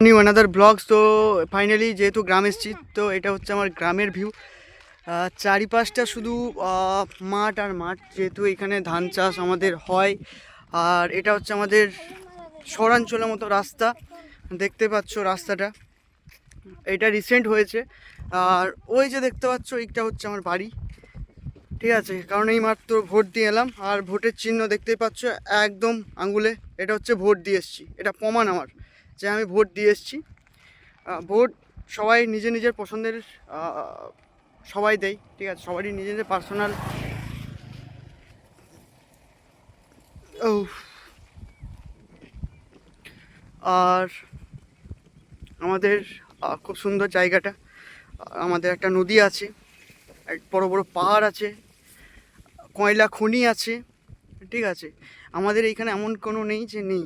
New another blogs. তো finally যেহেতু গ্রাম এসেছি, তো এটা হচ্ছে আমার গ্রামের ভিউ। চারিপাশটা শুধু মাঠ আর মাঠ, যেহেতু এখানে ধান চাষ আমাদের হয়। আর এটা হচ্ছে আমাদের শহরাঞ্চলের মতো রাস্তা, দেখতে পাচ্ছ রাস্তাটা, এটা রিসেন্ট হয়েছে। আর ওই যে দেখতে পাচ্ছ এইটা হচ্ছে আমার বাড়ি, ঠিক আছে? কারণ এই মাত্র ভোট দিয়ে এলাম, আর ভোটের চিহ্ন দেখতেই পাচ্ছ একদম আঙুলে, এটা হচ্ছে ভোট দিয়ে এসেছি। এটা প্রমাণ আমার যে আমি ভোট দিয়ে এসেছি। ভোট সবাই নিজের নিজের পছন্দের সবাই দেয়, ঠিক আছে? সবারই নিজের নিজের পার্সোনাল। ও, আর আমাদের খুব সুন্দর জায়গাটা। আমাদের একটা নদী আছে, এক বড় বড় পাহাড় আছে, কয়লা খনি আছে, ঠিক আছে? আমাদের এইখানে এমন কোনো নেই যে নেই।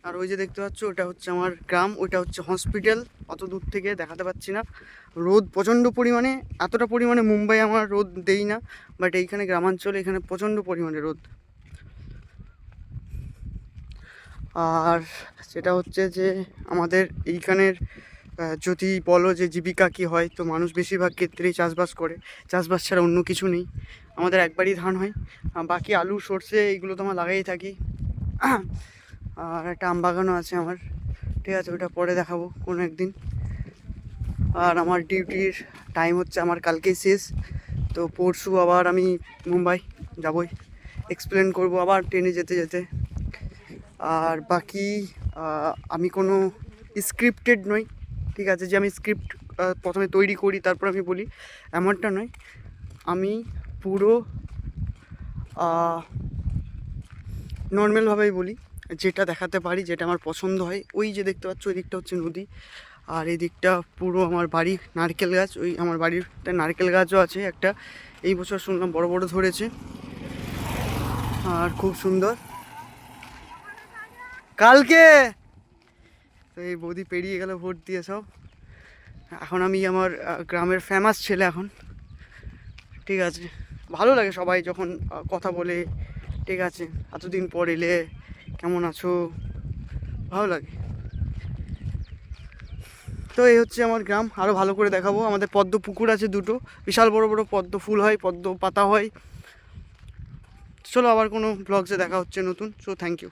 আর ওই যে দেখতে পাচ্ছ ওটা হচ্ছে আমার গ্রাম, ওইটা হচ্ছে হসপিটাল। অত দূর থেকে দেখাতে পাচ্ছি না। রোদ প্রচণ্ড পরিমাণে, এতটা পরিমাণে মুম্বাই আমার রোদ দেই না, বাট এইখানে গ্রামাঞ্চলে এখানে প্রচণ্ড পরিমাণে রোদ। আর সেটা হচ্ছে যে আমাদের এইখানের যদি বলো যে জীবিকা কী হয়, তো মানুষ বেশিরভাগ ক্ষেত্রেই চাষবাস করে। চাষবাস ছাড়া অন্য কিছু নেই। আমাদের একবারই ধান হয়, বাকি আলু সর্ষে এইগুলো তো আমরা লাগাই থাকি। আর একটা আম বাগানও আছে আমার, ঠিক আছে? ওটা পরে দেখাবো কোনো একদিন। আর আমার ডিউটির টাইম হচ্ছে আমার কালকেই শেষ, তো পরশু আবার আমি মুম্বাই যাবই, এক্সপ্লেন করব আবার ট্রেনে যেতে যেতে। আর বাকি আমি কোনো স্ক্রিপ্টেড নই, ঠিক আছে? যে আমি স্ক্রিপ্ট প্রথমে তৈরি করি তারপর আমি বলি, এমনটা নয়। আমি পুরো নর্মালভাবেই বলি, যেটা দেখাতে পারি, যেটা আমার পছন্দ হয়। ওই যে দেখতে পাচ্ছ ওই দিকটা হচ্ছে নদী, আর এই দিকটা পুরো আমার বাড়ি। নারকেল গাছ, ওই আমার বাড়িতে নারকেল গাছও আছে একটা, এই বছর শুনলাম বড় বড় ধরেছে, আর খুব সুন্দর। কালকে তো এই বৌদি পেরিয়ে গেল ভোট দিয়ে সব। এখন আমি আমার গ্রামের ফেমাস ছেলে এখন, ঠিক আছে? ভালো লাগে সবাই যখন কথা বলে, ঠিক আছে? এতদিন পর এলে কেমন আছো, ভালো লাগে। তো এই হচ্ছে আমার গ্রাম, আরও ভালো করে দেখাবো। আমাদের পদ্ম পুকুর আছে দুটো, বিশাল বড় বড় পদ্ম ফুল হয়, পদ্ম পাতা হয়। চলো আবার কোনো ব্লগসে দেখা হচ্ছে নতুন। So thank you.